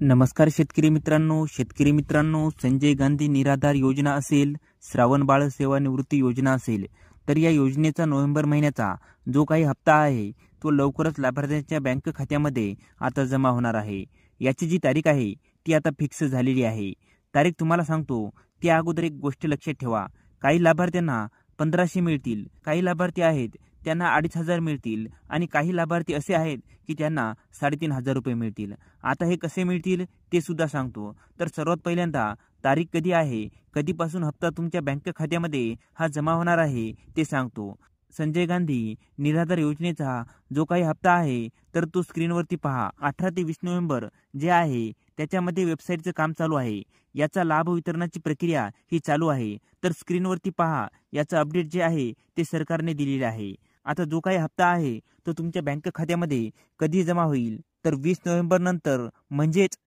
नमस्कार शेतकरी मित्रांनो, संजय गांधी निराधार योजना असेल, श्रावण बाळ सेवानिवृत्ती योजना असेल, तर या योजनेचा नोव्हेंबर महिन्याचा जो काही हप्ता आहे तो लवकरच लाभार्थ्यांच्या बँक खात्यामध्ये आता जमा होणार आहे। याची जी तारीख आहे ती आता फिक्स झालेली आहे। तारीख तुम्हाला सांगतो, त्या अगोदर एक गोष्ट लक्षात ठेवा, काही लाभार्थ्यांना 1500 मिळतील, काही लाभार्थी आहेत त्यांना 2500 मिळतील आणि काही लाभार्थी असे आहेत की त्यांना 3500 रुपये मिळतील। आता हे कसे मिळतील ते सुद्धा सांगतो। तर सर्वात पहिल्यांदा तारीख कधी आहे, कधीपासून हप्ता तुमच्या बँक खात्यामध्ये हा जमा होणार आहे ते सांगतो। संजय गांधी निराधार योजनेचा जो काही हप्ता आहे तर तो स्क्रीनवरती पहा। 18 ते 20 नोव्हेंबर जे आहे त्याच्यामध्ये वेबसाईटचं काम चालू आहे। याचा लाभ वितरणाची प्रक्रिया ही चालू आहे। तर स्क्रीनवरती पहा, याचं अपडेट जे आहे ते सरकारने दिलेले आहे। आता जो काही हप्ता आहे तो तुमच्या बँक खात्यामध्ये कधी जमा होईल तर 20 नोव्हेंबर नंतर, म्हणजेच